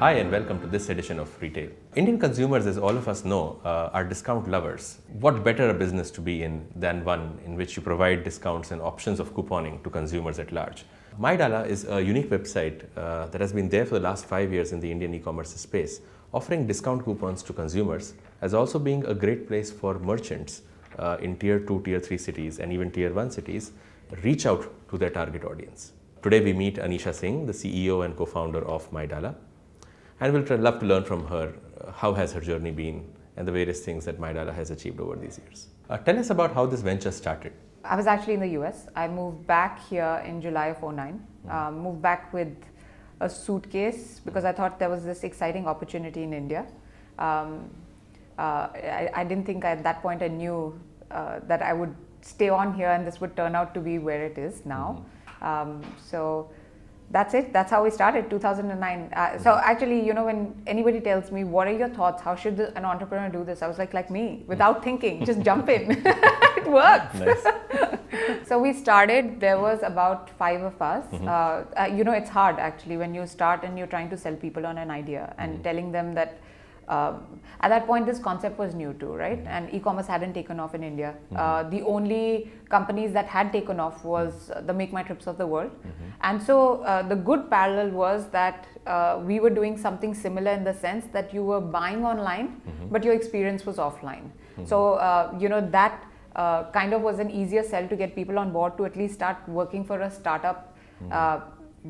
Hi and welcome to this edition of Retail. Indian consumers, as all of us know, are discount lovers. What better a business to be in than one in which you provide discounts and options of couponing to consumers at large? MyDala is a unique website that has been there for the last 5 years in the Indian e-commerce space, offering discount coupons to consumers, as also being a great place for merchants in tier 2, tier 3 cities and even tier 1 cities reach out to their target audience. Today we meet Anisha Singh, the CEO and co-founder of MyDala. And we'll love to learn from her how has her journey been and the various things that MyDala has achieved over these years. Tell us about how this venture started. I was actually in the US. I moved back here in July of 2009. Moved back with a suitcase because I thought there was this exciting opportunity in India. I didn't think at that point I knew that I would stay on here and this would turn out to be where it is now. So that's it. That's how we started, 2009. So actually, you know, when anybody tells me, what are your thoughts? How should an entrepreneur do this? I was like me, without thinking, just jump in. It works. Nice. So we started, there was about 5 of us. You know, it's hard actually when you start and you're trying to sell people on an idea and telling them that at that point this concept was new too, right? And e-commerce hadn't taken off in India. The only companies that had taken off was the Make My Trips of the world. And so the good parallel was that we were doing something similar in the sense that you were buying online, but your experience was offline. So you know, that kind of was an easier sell to get people on board to at least start working for a startup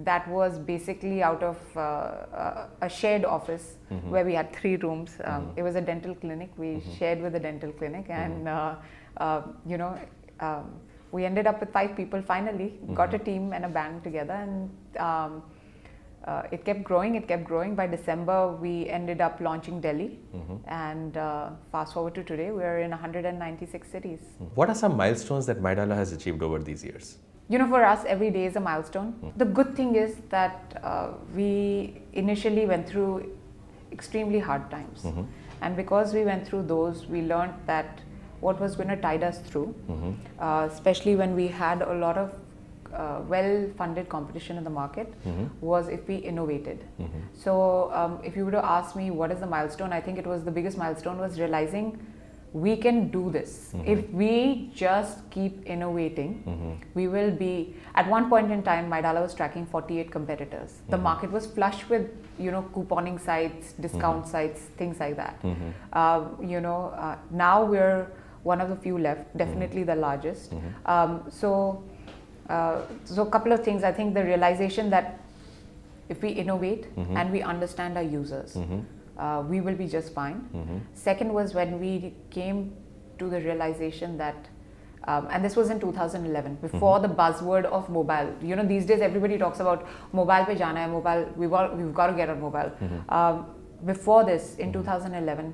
that was basically out of a shared office where we had 3 rooms. It was a dental clinic. We shared with a dental clinic, and you know, we ended up with 5 people finally, got a team and a band together, and it kept growing, it kept growing. By December, we ended up launching Delhi, and fast forward to today, we're in 196 cities. What are some milestones that MyDala has achieved over these years? You know, for us, every day is a milestone. The good thing is that we initially went through extremely hard times. And because we went through those, we learned that what was going to tide us through, especially when we had a lot of well-funded competition in the market, was if we innovated. So if you were to ask me what is the milestone, I think it was the biggest milestone was realizing we can do this. If we just keep innovating, we will be, at one point in time, MyDala was tracking 48 competitors. The market was flush with, you know, couponing sites, discount sites, things like that. You know, now we're one of the few left, definitely the largest. So a couple of things. I think the realization that if we innovate and we understand our users, we will be just fine. Second was when we came to the realization that, and this was in 2011, before the buzzword of mobile. You know, these days everybody talks about mobile pe jana hai, mobile, we've got to get on mobile. Before this, in 2011,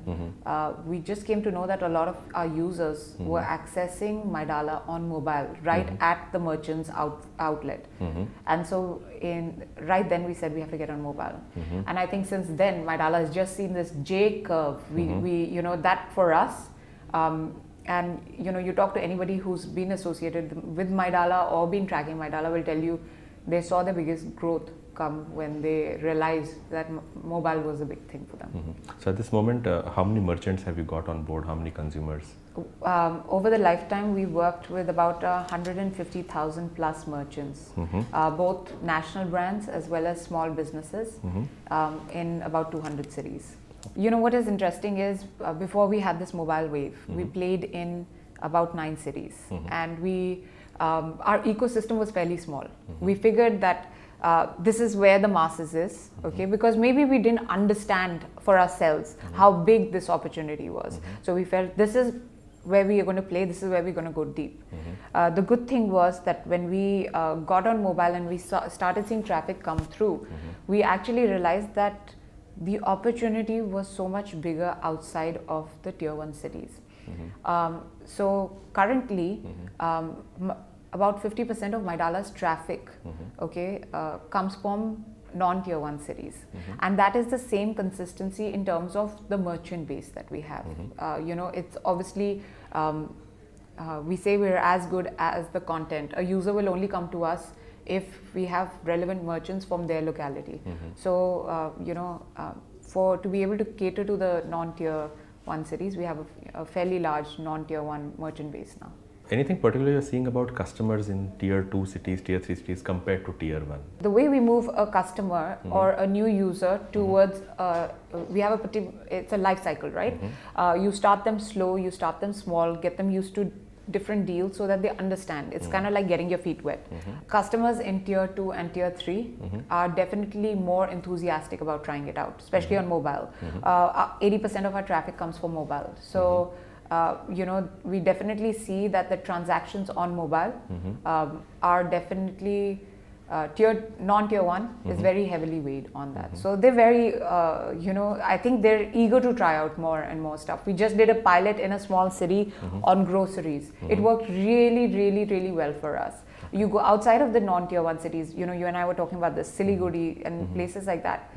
we just came to know that a lot of our users were accessing MyDala on mobile, right at the merchant's outlet. And so right then we said we have to get on mobile. And I think since then, MyDala has just seen this J curve. We you know, that for us, and you know, you talk to anybody who's been associated with MyDala or been tracking MyDala will tell you they saw the biggest growth come when they realized that mobile was a big thing for them. So at this moment, how many merchants have you got on board? How many consumers? Over the lifetime, we worked with about 150,000 plus merchants, both national brands as well as small businesses in about 200 cities. You know, what is interesting is before we had this mobile wave, we played in about 9 cities, and we our ecosystem was fairly small. We figured that this is where the masses is, okay, because maybe we didn't understand for ourselves how big this opportunity was. So we felt this is where we are going to play, this is where we're going to go deep. The good thing was that when we got on mobile and we started seeing traffic come through, we actually realized that the opportunity was so much bigger outside of the tier 1 cities. So currently, about 50% of MyDala's traffic, okay, comes from non-tier 1 cities, and that is the same consistency in terms of the merchant base that we have. You know, it's obviously we say we're as good as the content. A user will only come to us if we have relevant merchants from their locality. So, to be able to cater to the non-tier 1 cities, we have a fairly large non-tier 1 merchant base now. Anything particular you're seeing about customers in tier 2 cities, tier 3 cities compared to tier 1? The way we move a customer or a new user towards, we have it's a life cycle, right? You start them slow, you start them small, get them used to different deals so that they understand. It's kind of like getting your feet wet. Customers in tier 2 and tier 3 are definitely more enthusiastic about trying it out, especially on mobile. 80% of our traffic comes from mobile. So, we definitely see that the transactions on mobile are definitely non-tier 1 is very heavily weighed on that. So they're very, I think they're eager to try out more and more stuff. We just did a pilot in a small city on groceries. It worked really, really, really well for us. You go outside of the non-tier 1 cities, you and I were talking about this, Siliguri and places like that.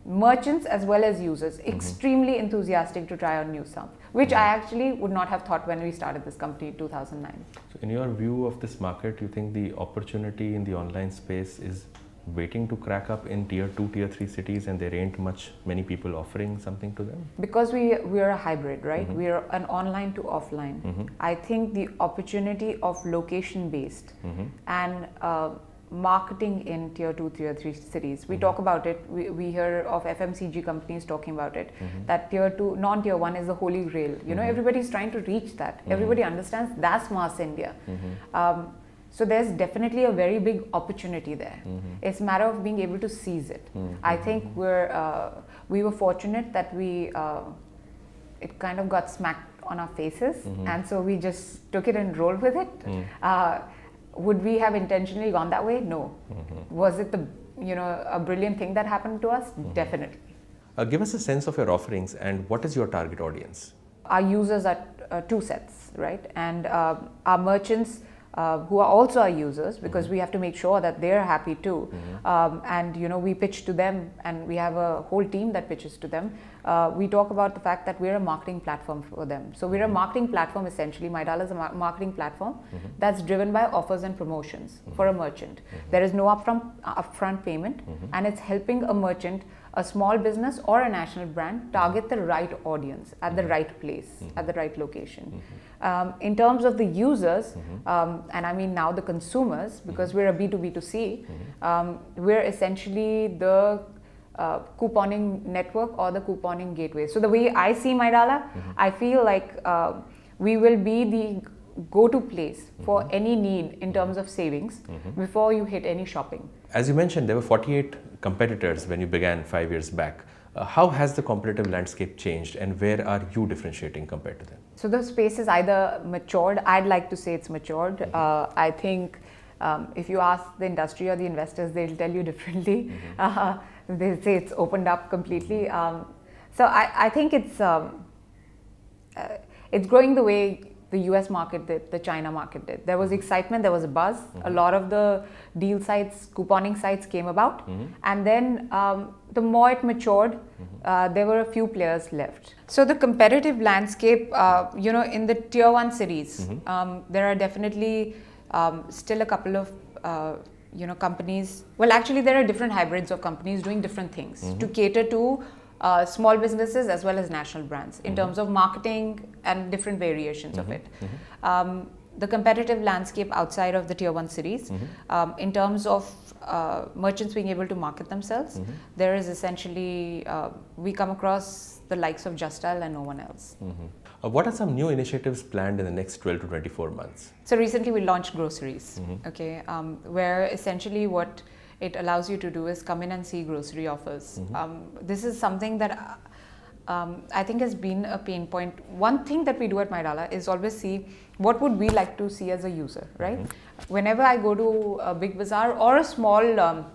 Merchants as well as users, extremely enthusiastic to try out new stuff, which I actually would not have thought when we started this company in 2009. So in your view of this market, you think the opportunity in the online space is waiting to crack up in tier 2, tier 3 cities, and there ain't many people offering something to them? Because we are a hybrid, right? We are an online to offline. I think the opportunity of location based and marketing in tier 2, tier 3 cities. We talk about it, we hear of FMCG companies talking about it, that tier 2, non-tier 1 is the holy grail. Everybody's trying to reach that. Everybody understands that's mass India. So there's definitely a very big opportunity there. It's a matter of being able to seize it. I think we were fortunate that it kind of got smacked on our faces, and so we just took it and rolled with it. Would we have intentionally gone that way? No. Was it a brilliant thing that happened to us? Definitely. Give us a sense of your offerings and what is your target audience? Our users are 2 sets, right? And our merchants who are also our users, because we have to make sure that they're happy too. And we pitch to them, and we have a whole team that pitches to them. We talk about the fact that we're a marketing platform for them. So we're a marketing platform essentially. MyDala is a marketing platform that's driven by offers and promotions for a merchant. There is no upfront payment, and it's helping a merchant, a small business or a national brand, target the right audience at the right place, at the right location. In terms of the users, and I mean now the consumers, because we're a B2B2C, we're essentially the couponing network or the couponing gateway. So the way I see MyDala, I feel like we will be the go-to place for any need in terms of savings before you hit any shopping. As you mentioned, there were 48 competitors when you began 5 years back. How has the competitive landscape changed, and where are you differentiating compared to them? So the space is either matured. I'd like to say it's matured. I think if you ask the industry or the investors, they'll tell you differently. They say it's opened up completely. So I think it's growing the way the US market did, the China market did. There was excitement, there was a buzz. A lot of the deal sites, couponing sites came about. And then the more it matured, there were a few players left. So the competitive landscape, in the tier 1 cities, there are definitely still a couple of companies. Well, actually, there are different hybrids of companies doing different things to cater to small businesses as well as national brands in terms of marketing and different variations of it. The competitive landscape outside of the tier 1 cities, in terms of merchants being able to market themselves, there is essentially, we come across the likes of Just Dial and no one else. What are some new initiatives planned in the next 12 to 24 months? So recently we launched groceries, where essentially what it allows you to do is come in and see grocery offers. This is something that I think has been a pain point. One thing that we do at MyDala is always see what would we like to see as a user, right? Whenever I go to a big bazaar or a small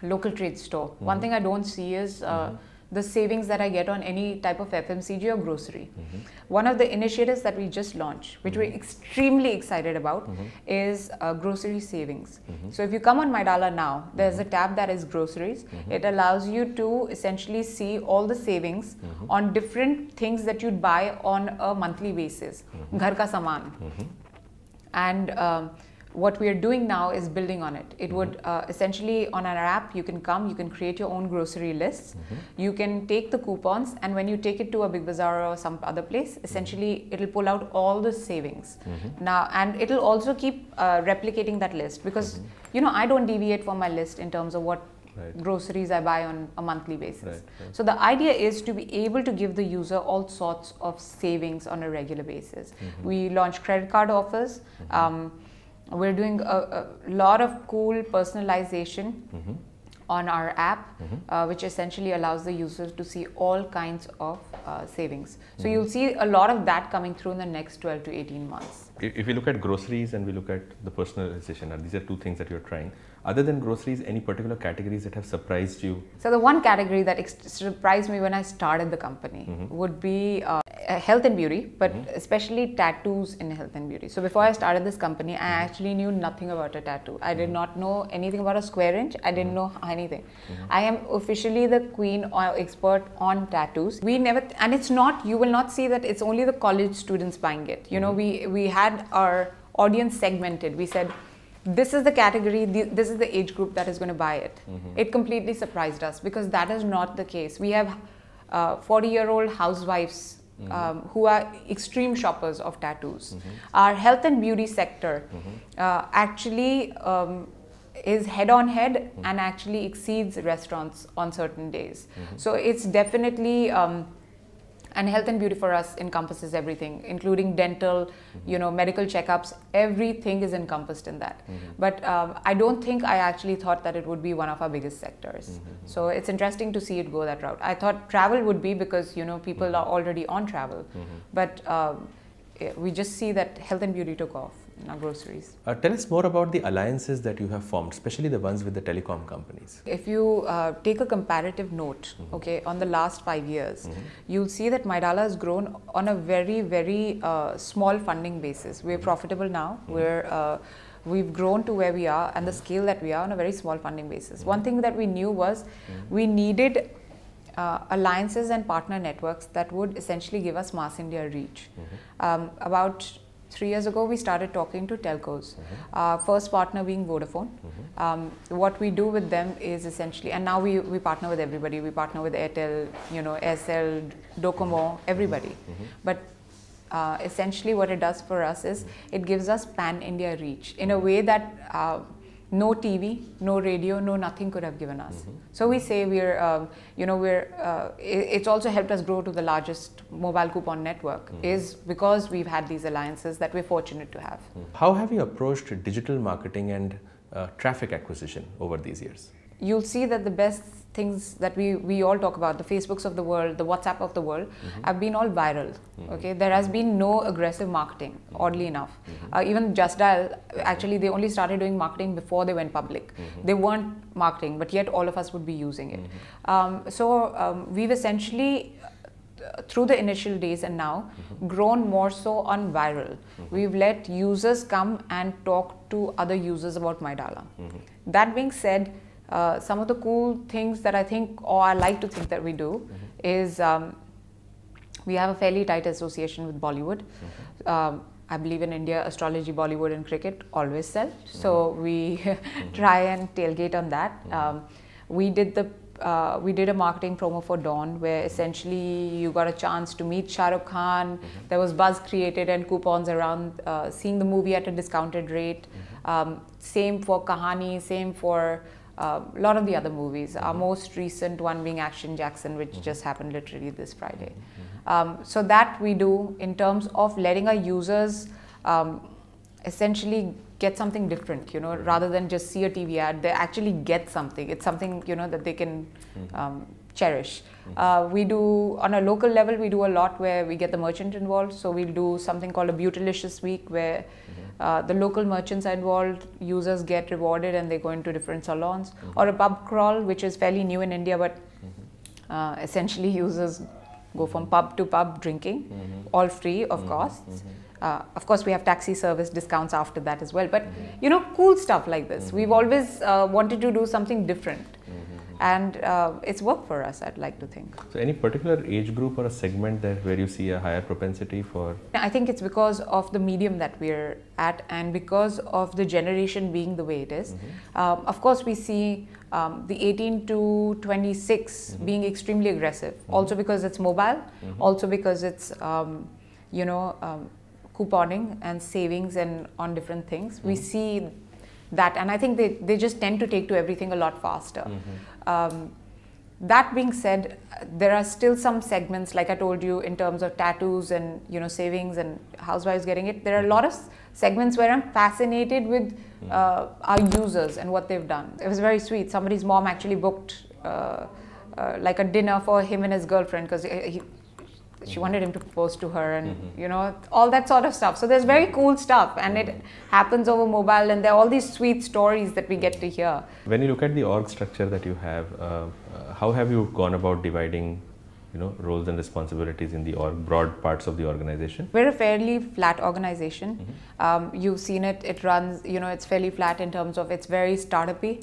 local trade store, one thing I don't see is the savings that I get on any type of FMCG or grocery. One of the initiatives that we just launched, which we're extremely excited about, is grocery savings. So if you come on MyDala now, there's a tab that is groceries. It allows you to essentially see all the savings on different things that you'd buy on a monthly basis. Ghar ka saman. And What we are doing now is building on it. It would essentially, on our app, you can come, you can create your own grocery lists, you can take the coupons, and when you take it to a Big Bazaar or some other place, essentially it'll pull out all the savings. Now, and it'll also keep replicating that list, because you know, I don't deviate from my list in terms of what groceries I buy on a monthly basis. So the idea is to be able to give the user all sorts of savings on a regular basis. We launch credit card offers. We're doing a lot of cool personalization on our app, which essentially allows the users to see all kinds of savings. So you'll see a lot of that coming through in the next 12 to 18 months. If we look at groceries and we look at the personalization, and these are two things that you're trying. Other than groceries, any particular categories that have surprised you? So the one category that surprised me when I started the company would be health and beauty, but especially tattoos in health and beauty. So before I started this company, I actually knew nothing about a tattoo. I did not know anything about a square inch. I didn't know anything. I am officially the queen or expert on tattoos. We never, and it's not, you will not see that it's only the college students buying it. You know, we had our audience segmented. We said, this is the category, this is the age group that is going to buy it. It completely surprised us, because that is not the case. We have 40-year-old housewives who are extreme shoppers of tattoos. Our health and beauty sector actually is head-on-head and actually exceeds restaurants on certain days. So it's definitely, and health and beauty for us encompasses everything, including dental, you know, medical checkups. Everything is encompassed in that. But I don't think I actually thought that it would be one of our biggest sectors. So it's interesting to see it go that route. I thought travel would be, because you know, people are already on travel. But we just see that health and beauty took off in our groceries. Tell us more about the alliances that you have formed, especially the ones with the telecom companies. If you take a comparative note, okay, on the last 5 years, you'll see that MyDala has grown on a very, very small funding basis. We're profitable now. We've grown to where we are and the scale that we are on a very small funding basis. One thing that we knew was we needed alliances and partner networks that would essentially give us mass India reach. About 3 years ago, we started talking to telcos. First partner being Vodafone. What we do with them is essentially, and now we partner with everybody. We partner with Airtel, you know, Aircel, Docomo, everybody. But essentially what it does for us is it gives us pan-India reach in a way that no TV, no radio, no nothing could have given us. So we say we're, you know, it's also helped us grow to the largest mobile coupon network is because we've had these alliances that we're fortunate to have. How have you approached digital marketing and traffic acquisition over these years? You'll see that the best things that we all talk about, the Facebooks of the world, the WhatsApp of the world, have been all viral. Okay, there has been no aggressive marketing, oddly enough. Even Just Dial, actually they only started doing marketing before they went public. They weren't marketing, but yet all of us would be using it. We've essentially, through the initial days and now, grown more so on viral. We've let users come and talk to other users about MyDala. That being said, some of the cool things that I think, or I like to think that we do, is we have a fairly tight association with Bollywood. I believe in India, astrology, Bollywood and cricket always sell. So we try and tailgate on that. We did a marketing promo for Dawn, where essentially you got a chance to meet Shah Rukh Khan. There was buzz created and coupons around seeing the movie at a discounted rate. Same for Kahani, same for a lot of the other movies. Our most recent one being Action Jackson, which just happened literally this Friday. So that we do in terms of letting our users essentially get something different, you know, rather than just see a TV ad, they actually get something. It's something, you know, that they can cherish. We do, on a local level, we do a lot where we get the merchant involved. So we'll do something called a Beautylicious Week, where the local merchants are involved, users get rewarded and they go into different salons. Or a pub crawl, which is fairly new in India, but essentially users go from pub to pub drinking, all free of costs. Of course, we have taxi service discounts after that as well. But, you know, cool stuff like this. We've always wanted to do something different. and it's worked for us, I'd like to think. So any particular age group or a segment that where you see a higher propensity for? I think it's because of the medium that we're at and because of the generation being the way it is. Of course, we see the 18 to 26 being extremely aggressive, also because it's mobile, also because it's, couponing and savings and on different things. We see that, and I think they just tend to take to everything a lot faster. That being said, there are still some segments, like I told you, in terms of tattoos and savings and housewives getting it. There are a lot of segments where I'm fascinated with our users and what they've done. It was very sweet. Somebody's mom actually booked like a dinner for him and his girlfriend because she wanted him to propose to her, and all that sort of stuff. So there's very cool stuff, and it happens over mobile, and there are all these sweet stories that we get to hear. When you look at the org structure that you have, how have you gone about dividing roles and responsibilities in the broad parts of the organization? We're a fairly flat organization. You've seen it. It runs, it's fairly flat in terms of it's very startup-y.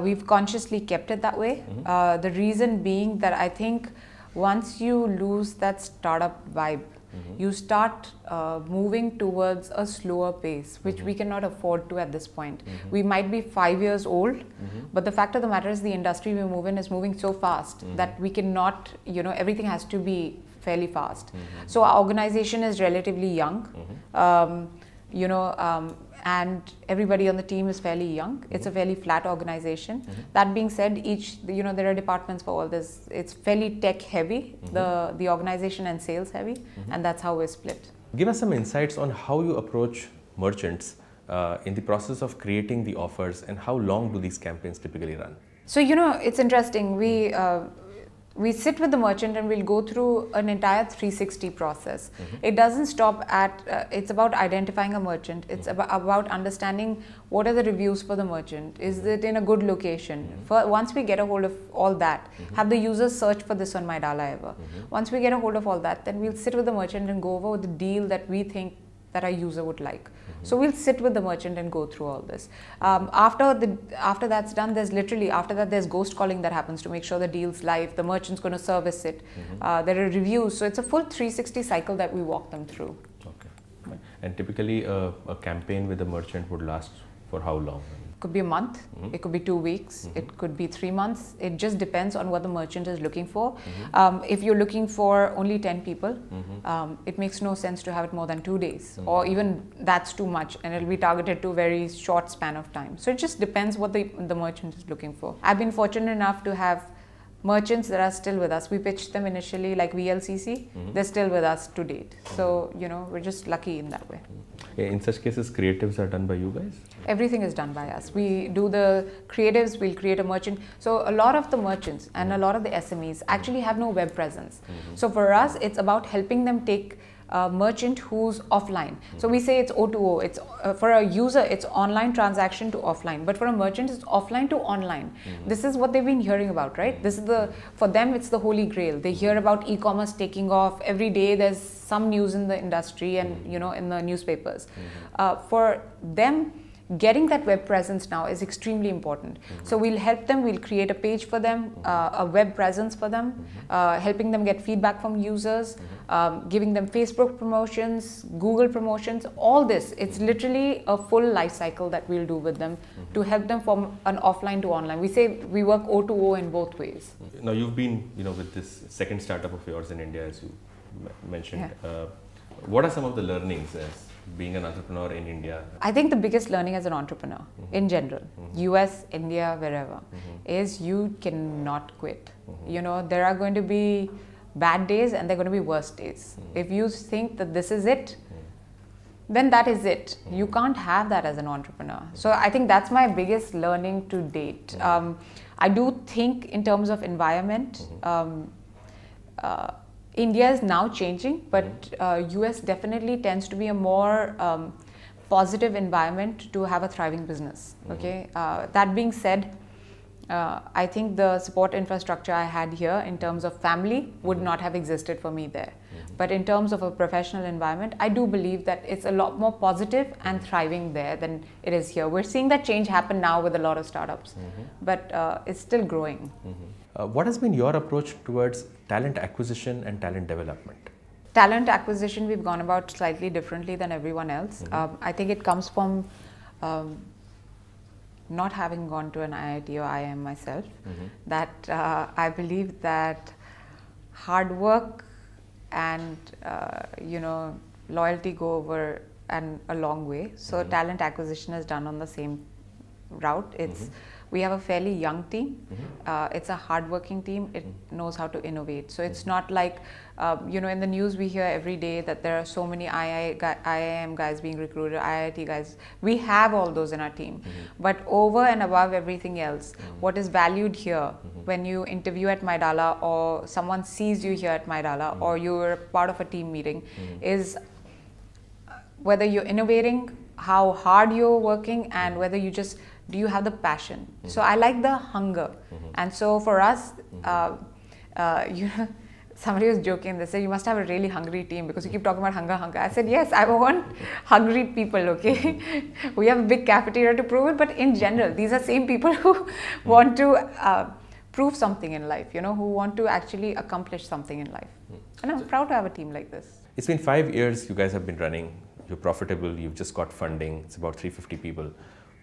We've consciously kept it that way. The reason being that I think once you lose that startup vibe, you start moving towards a slower pace, which we cannot afford to at this point. We might be 5 years old, but the fact of the matter is the industry we move in is moving so fast that we cannot, everything has to be fairly fast. So our organization is relatively young, and everybody on the team is fairly young. It's a fairly flat organization. That being said, there are departments for all this. It's fairly tech heavy, the organization, and sales heavy, and that's how we're split. Give us some insights on how you approach merchants in the process of creating the offers, and how long do these campaigns typically run? So, it's interesting. We sit with the merchant and we'll go through an entire 360 process. It doesn't stop at, it's about identifying a merchant. It's about understanding what are the reviews for the merchant. Is it in a good location? Once we get a hold of all that, have the users search for this on My Dala ever? Once we get a hold of all that, then we'll sit with the merchant and go over the deal that we think that our user would like. So we'll sit with the merchant and go through all this. After that's done, there's ghost calling that happens to make sure the deal's live. The merchant's going to service it. There are reviews. So it's a full 360 cycle that we walk them through. Okay. And typically a campaign with a merchant would last for how long? It could be a month, it could be 2 weeks, it could be 3 months. It just depends on what the merchant is looking for. If you're looking for only 10 people, it makes no sense to have it more than 2 days, or even that's too much, and it'll be targeted to a very short span of time. So it just depends what the merchant is looking for. I've been fortunate enough to have merchants that are still with us. We pitched them initially like VLCC, they're still with us to date. So, we're just lucky in that way. In such cases, creatives are done by you guys? Everything is done by us. We do the creatives, we'll create a merchant. So a lot of the merchants and a lot of the SMEs actually have no web presence. So for us, it's about helping them take a merchant who's offline. So we say it's O2O. It's for a user, it's online transaction to offline, but for a merchant, it's offline to online. This is what they've been hearing about, right? This is for them, it's the holy grail. They hear about e-commerce taking off every day. There's some news in the industry and in the newspapers. For them, getting that web presence now is extremely important. So we'll help them, we'll create a page for them, a web presence for them, helping them get feedback from users, giving them Facebook promotions, Google promotions, all this. It's literally a full life cycle that we'll do with them to help them from an offline to online. We say we work O2O in both ways. Now you've been, with this second startup of yours in India, as you mentioned. Yeah. What are some of the learnings as being an entrepreneur in India? I think the biggest learning as an entrepreneur in general, US, India, wherever, is you cannot quit. There are going to be bad days and there are going to be worse days. If you think that this is it, then that is it. You can't have that as an entrepreneur. So I think that's my biggest learning to date. I do think in terms of environment, India is now changing, but US definitely tends to be a more positive environment to have a thriving business. Okay. That being said, I think the support infrastructure I had here in terms of family would not have existed for me there. But in terms of a professional environment, I do believe that it's a lot more positive and thriving there than it is here. We're seeing that change happen now with a lot of startups, but it's still growing. What has been your approach towards talent acquisition and talent development? Talent acquisition, we've gone about slightly differently than everyone else. I think it comes from not having gone to an IIT or IIM myself, that I believe that hard work and loyalty go over and a long way. So talent acquisition is done on the same route. We have a fairly young team. It's a hardworking team. It knows how to innovate. So it's not like, in the news we hear every day that there are so many IIM guys being recruited, IIT guys. We have all those in our team. But over and above everything else, what is valued here when you interview at MyDala or someone sees you here at MyDala or you're part of a team meeting is whether you're innovating, how hard you're working, and whether do you have the passion? So I like the hunger. And so for us, somebody was joking, they said, you must have a really hungry team because you keep talking about hunger. I said, yes, I want hungry people, okay? We have a big cafeteria to prove it, but in general, these are same people who want to prove something in life, who want to actually accomplish something in life. And I'm proud to have a team like this. It's been 5 years you guys have been running. You're profitable, you've just got funding. It's about 350 people.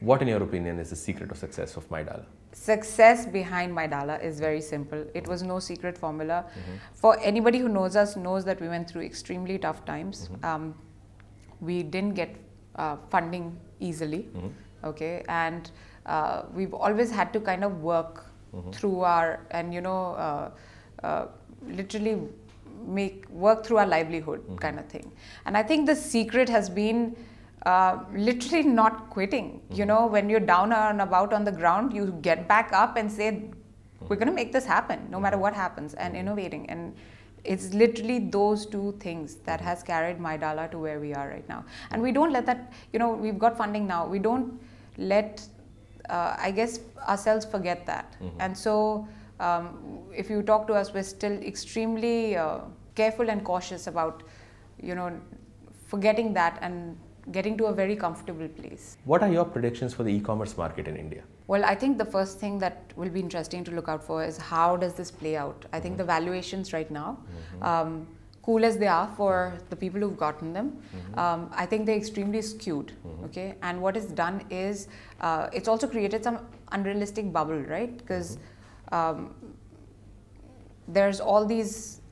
What, in your opinion, is the secret of success of MyDala? Success behind MyDala is very simple. It was no secret formula. For anybody who knows us, knows that we went through extremely tough times. We didn't get funding easily, okay? And we've always had to kind of work through our, and literally work through our livelihood kind of thing. And I think the secret has been literally not quitting. When you're down and about on the ground, you get back up and say, we're going to make this happen no matter what happens, and innovating. And it's literally those two things that has carried MyDala to where we are right now. And we don't let that, we've got funding now. We don't let, I guess, ourselves forget that. And so if you talk to us, we're still extremely careful and cautious about, forgetting that and getting to a very comfortable place. What are your predictions for the e-commerce market in India? Well, I think the first thing that will be interesting to look out for is how does this play out? I think the valuations right now, cool as they are for the people who've gotten them, I think they're extremely skewed, okay? And what it's done is, it's also created some unrealistic bubble, right? Because there's all these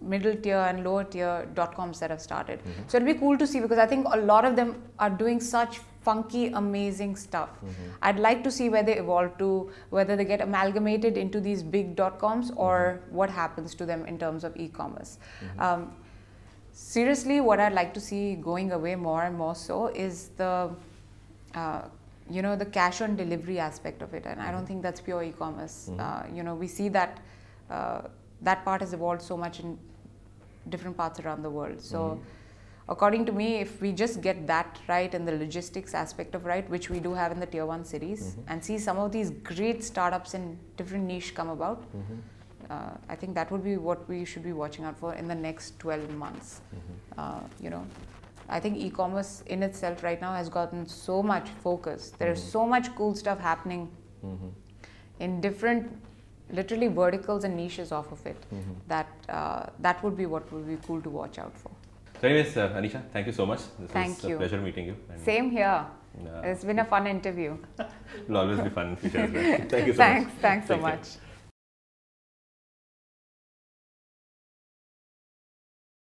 middle tier and lower tier .coms that have started. So it'll be cool to see, because I think a lot of them are doing such funky, amazing stuff. I'd like to see where they evolve to, whether they get amalgamated into these big .coms or what happens to them in terms of e-commerce. Seriously, what I'd like to see going away more and more so is the the cash on delivery aspect of it, and I don't think that's pure e-commerce. We see that that part has evolved so much in different parts around the world. So according to me, if we just get that right and the logistics aspect of right, which we do have in the tier 1 cities, and see some of these great startups in different niche come about, I think that would be what we should be watching out for in the next 12 months. I think e-commerce in itself right now has gotten so much focus. There's so much cool stuff happening in different, literally verticals and niches off of it, that that would be what would be cool to watch out for. So anyways, Anisha, thank you so much. Thank you. A pleasure meeting you. And same here. It's been a fun interview. It'll always be fun in future as well. Thank you so much. Thanks so Take much. care.